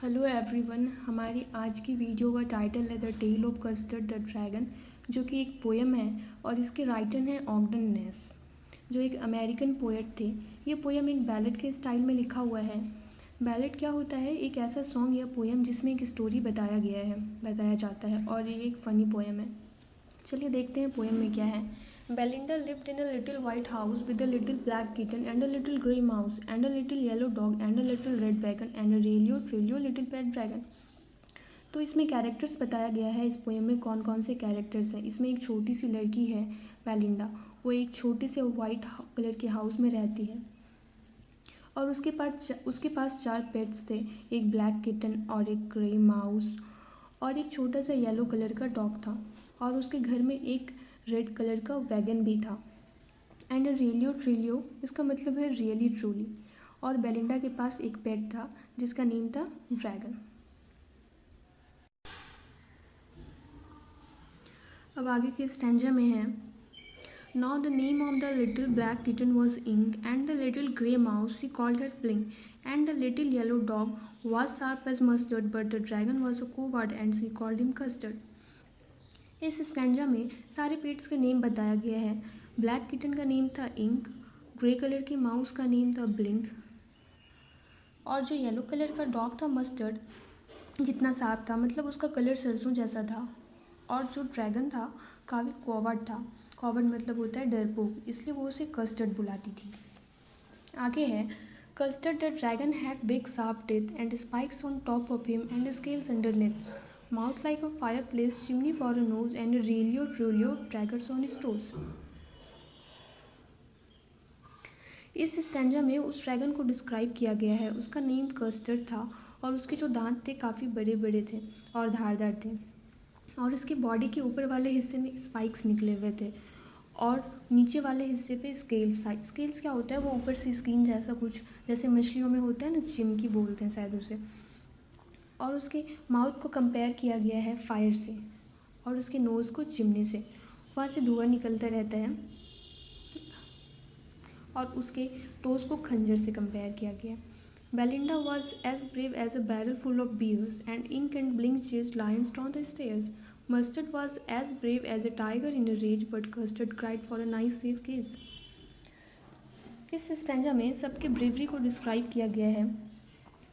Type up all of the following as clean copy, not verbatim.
Hello everyone, हमारी आज की वीडियो का टाइटल है the tale of Custard the dragon, जो कि एक पोएम है और इसके राइटर हैं ऑग्डन नेस, जो एक अमेरिकन पोएट थे। ये पोएम एक बैलेड के स्टाइल में लिखा हुआ है। बैलेड क्या होता है? एक ऐसा सॉन्ग या पोएम जिसमें एक स्टोरी बताया जाता है, और ये एक फ़नी पोएम है। चलिए देखते हैं पोएम में क्या है। Belinda lived in a little white house with a little black kitten and a little grey mouse and a little yellow dog and a little red wagon and a really little pet dragon। तो इसमें characters बताया गया है। इस poem में कौन कौन से कैरेक्टर्स हैं। इसमें एक छोटी सी लड़की है बेलिंडा। वो एक छोटे से वाइट कलर के हाउस में रहती है और उसके पास 4 पेट्स थे। एक ब्लैक किटन और एक ग्रे माउस और एक छोटा सा येलो कलर का डॉग था, और उसके घर में एक रेड कलर का वैगन भी था। एंड रेलियो ट्रिलियो, इसका मतलब है रियली ट्रूली। और बेलिंडा के पास एक पेट था जिसका नेम था ड्रैगन। अब आगे के स्टैंजा में है, now the name of the little black kitten was Ink and the little grey mouse she called her Blink and the little yellow dog was sharp as Mustard but the dragon was a coward and she called him Custard. इस stanza में सारे pets का name बताया गया है। Black kitten का name था Ink, grey colour के माउस का नेम था ब्लिंक, और जो येलो कलर का डॉग था मस्टर्ड, जितना साफ था, मतलब उसका कलर सरसों जैसा था। और जो ड्रैगन था काफ़ी कॉवर्ड था। कॉवर्ड मतलब होता है डरपोक, इसलिए वो उसे कस्टर्ड बुलाती थी। आगे है, Custard the dragon had big sharp teeth and spikes on top of him and scales underneath, mouth like a fireplace, chimney for a nose and realio trulio daggers on his toes. इस stanza में उस dragon को describe किया गया है। उसका name custard था और उसके जो दांत थे काफ़ी बड़े बड़े थे और धारदार थे, और इसके बॉडी के ऊपर वाले हिस्से में स्पाइक्स निकले हुए थे और नीचे वाले हिस्से पे स्केल्स। स्केल्स क्या होता है? वो ऊपर से स्किन जैसा कुछ, जैसे मछलियों में होता है ना, चिमकी बोलते हैं शायद उसे। और उसके माउथ को कंपेयर किया गया है फायर से, और उसके नोज़ को चिमनी से, वहाँ से धुआं निकलता रहता है। और उसके टोज़ को खंजर से कंपेयर किया गया। Belinda was as brave as a barrel full of bears and ink and blink chased lions down the stairs. Mustard was as brave as a tiger in a rage, but Custard cried for a nice safe case. इस stanza में सबके bravery को describe किया गया है।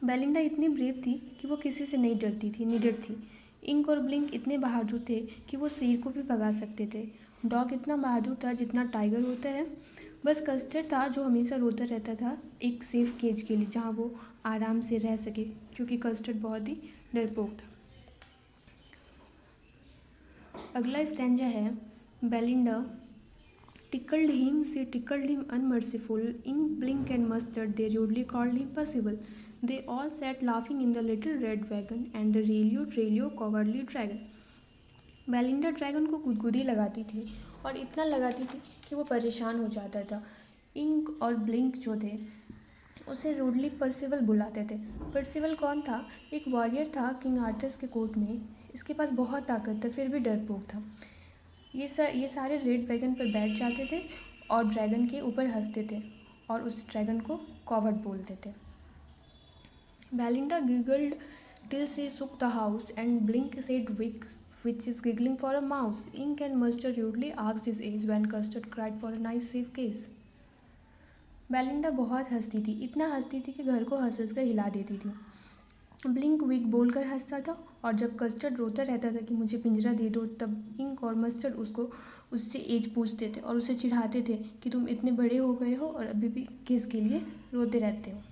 Belinda इतनी brave थी कि वो किसी से नहीं डरती थी, निडर थी। इंक और ब्लिंक इतने बहादुर थे कि वो शेर को भी भगा सकते थे। डॉग इतना बहादुर था जितना टाइगर होता है। बस कस्टर्ड था जो हमेशा रोता रहता था एक सेफ केज के लिए, जहाँ वो आराम से रह सके, क्योंकि कस्टर्ड बहुत ही डरपोक था। अगला स्टैंजा है, Belinda tickled him unmerciful. Ink, Blink and Mustard, they rudely called him possible. They all sat laughing in the little red wagon and the Trelio cowardly dragon. Belinda dragon को गुदगुदी लगाती थी, और इतना लगाती थी कि वो परेशान हो जाता था। इंक और ब्लिंक जो थे उसे रूडली पर्सिवल बुलाते थे। पर्सिवल कौन था? एक वॉरियर था किंग आर्थर्स के कोर्ट में। इसके पास बहुत ताकत था, फिर भी डरपोक था। ये सारे रेड वैगन पर बैठ जाते थे और ड्रैगन के ऊपर हंसते थे और उस ड्रैगन को कॉवर्ड बोलते थे। Belinda giggled till she shook the house and Blink said which is giggling for a mouse. Ink and Mustard rudely asked his age when Custard cried for a nice safe case. Belinda बहुत हंसती थी, इतना हंसती थी कि घर को हंस कर हिला देती थी। ब्लिंक विक बोलकर हंसता था, और जब कस्टर्ड रोता रहता था कि मुझे पिंजरा दे दो, तब इंक और मस्टर्ड उससे एज पूछते थे और उसे चिढ़ाते थे कि तुम इतने बड़े हो गए हो और अभी भी किस के लिए रोते रहते हो।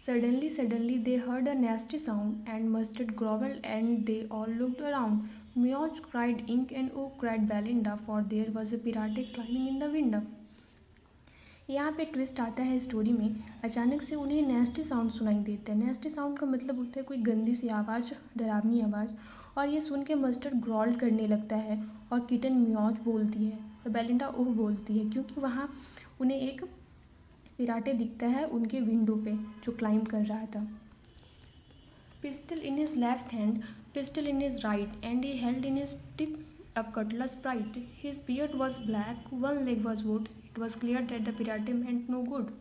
Suddenly they heard a nasty sound, and Mustard growled and they all looked around. Meow, cried Ink, and oh, cried Belinda, for there was a pirate climbing in the window. यहाँ पे ट्विस्ट आता है story में। अचानक से उन्हें नेस्टी sound सुनाई देता है। नेस्टी साउंड का मतलब होता है कोई गंदी सी आवाज़, डरावनी आवाज़। और ये सुन के मस्टर्ड ग्रॉल करने लगता है और किटन म्याज बोलती है और बेलिंडा ओह बोलती है, क्योंकि वहाँ उन्हें एक पिराटे दिखता है उनके विंडो पे जो क्लाइंब कर रहा था। Pistol in his left hand, pistol in his right, and he held in his teeth a cutlass bright. His beard was black, one leg was wood. It was clear that the pirate meant no good.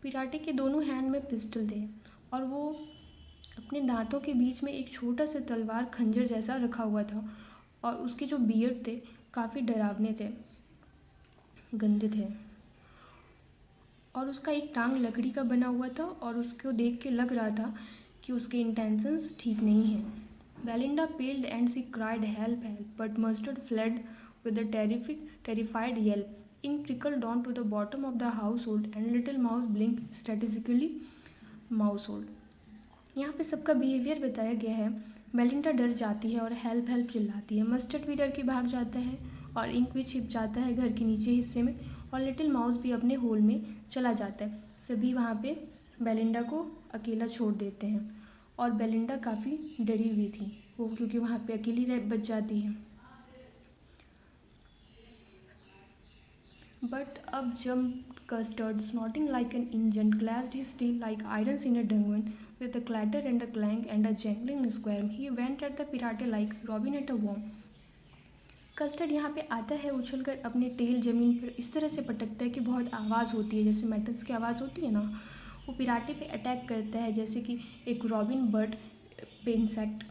पिराटे के दोनों hand में pistol थे और वो अपने दांतों के बीच में एक छोटा सा तलवार खंजर जैसा रखा हुआ था और उसके जो बियर्ड थे काफ़ी डरावने थे, गंदे थे और उसका एक टांग लकड़ी का बना हुआ था और उसको देख के लग रहा था कि उसके इंटेंशंस ठीक नहीं हैं। Belinda paled and she cried help help, but Mustard fled with a terrified yelp. Ink trickled down to the bottom of the household and Little Mouse blinked strategically mousehold. यहाँ पे सबका बिहेवियर बताया गया है। Belinda डर जाती है और हेल्प हेल्प चिल्लाती है। मस्टर्ड भी डर के भाग जाता है और इंक भी छिप जाता है घर के नीचे हिस्से में और लिटिल माउस भी अपने होल में चला जाता है। सभी वहाँ पे बेलिंडा को अकेला छोड़ देते हैं और बेलिंडा काफ़ी डरी हुई थी वो, क्योंकि वहाँ पे अकेली रह बच जाती है। But up jumped Custard, snorting like an engine, clashed his teeth like irons in a dungeon, with a clatter and a clank and a jangling squirm. He went at the pirate like Robin at a worm. Custard यहाँ पे आता है उछलकर अपने tell ज़मीन पर इस तरह से पटकता है कि बहुत आवाज़ होती है, जैसे मेटल्स की आवाज़ होती है ना। वो पिराटे पे अटैक करता है जैसे कि एक रॉबिन बर्ड इंसेक्ट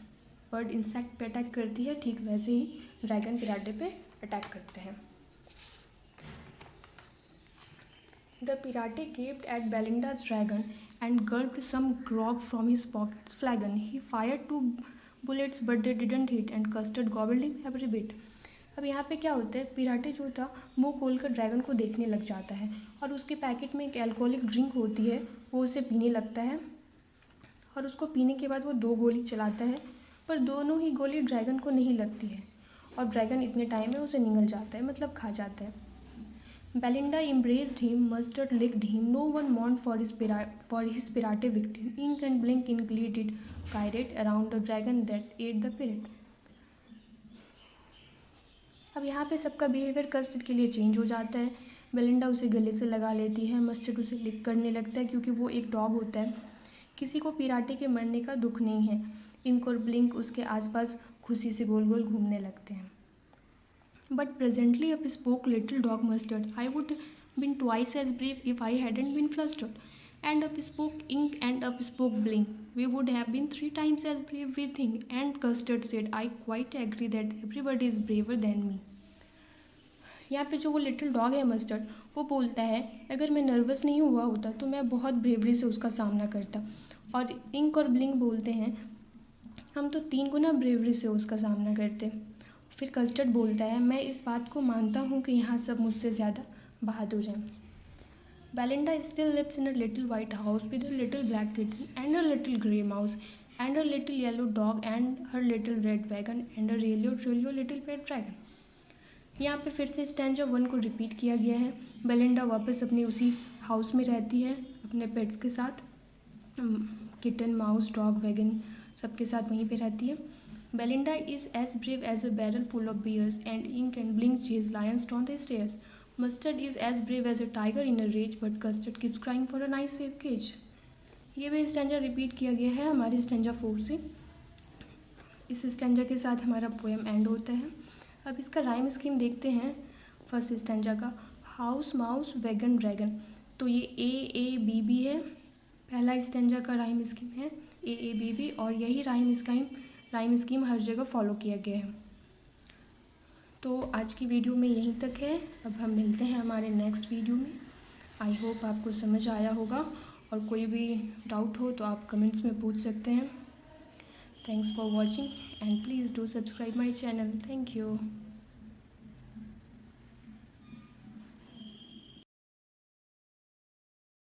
पे अटैक करती है, ठीक वैसे ही ड्रैगन पिराटे पे अटैक करते हैं। The pirate gaped at Belinda's dragon and gulped some grog from his pocket's flagon. He fired 2 bullets but they didn't hit and Custard gobbled him every bit. अब यहाँ पे क्या होता है, पिराटे जो था मुंह खोलकर ड्रैगन को देखने लग जाता है और उसके पैकेट में एक अल्कोहलिक ड्रिंक होती है, वो उसे पीने लगता है और उसको पीने के बाद वो 2 गोली चलाता है, पर दोनों ही गोली ड्रैगन को नहीं लगती है और ड्रैगन इतने टाइम में उसे निगल जाता है, मतलब खा जाता है। Belinda embraced him, Mustard licked him. No one mourned for his pirate victim. Ink and Blink in glee did gyrate around the dragon that ate the pirate. अब यहाँ पे सबका बिहेवियर कस्टर्ड के लिए चेंज हो जाता है। बेलिंडा उसे गले से लगा लेती है, मस्टर्ड उसे लिक करने लगता है क्योंकि वो एक डॉग होता है। किसी को पिराटे के मरने का दुख नहीं है। इंक और ब्लिंक उसके आसपास खुशी से गोल गोल घूमने लगते हैं। But presently up spoke little dog Mustard. I would been twice as brave if I hadn't been flustered. And up spoke Ink and up spoke Blink. We would have been 3 times as brave we think. And Custard said, I quite agree that everybody is braver than me. यहाँ पे जो वो little dog है mustard, वो बोलता है अगर मैं नर्वस नहीं हुआ होता तो मैं बहुत ब्रेवरी से उसका सामना करता। और इंक और ब्लिंक बोलते हैं हम तो 3 गुना ब्रेवरी से उसका सामना करते। फिर कस्टर्ड बोलता है मैं इस बात को मानता हूँ कि यहाँ सब मुझसे ज़्यादा बहादुर हैं। Belinda still lives in a little white house with a little black kitten and a little grey mouse and a little yellow dog and her little red wagon and a realio little pet dragon. यहाँ पे फिर से stanza 1 को repeat किया गया है। Belinda वापस अपनी उसी हाउस में रहती है अपने पेट्स के साथ, किटन माउस डॉग वैगन सबके साथ वहीं पे रहती है। Belinda is as brave as a barrel full of beers, and Ink and Blink chase lions down the stairs. Mustard is as brave as a tiger in a rage, but Custard keeps crying for a nice safe cage. ये भी stanza repeat किया गया है हमारे stanza 4 से। इस stanza के साथ हमारा पोएम एंड होता है। अब इसका राइम स्कीम देखते हैं। फर्स्ट स्टैंजा का हाउस माउस वैगन ड्रैगन, तो ये AABB है। पहला स्टैंजा का राइम स्कीम है AABB और यही राइम स्कीम हर जगह फॉलो किया गया है। तो आज की वीडियो में यहीं तक है। अब हम मिलते हैं हमारे नेक्स्ट वीडियो में। आई होप आपको समझ आया होगा और कोई भी डाउट हो तो आप कमेंट्स में पूछ सकते हैं। Thanks for watching and please do subscribe my channel. Thank you.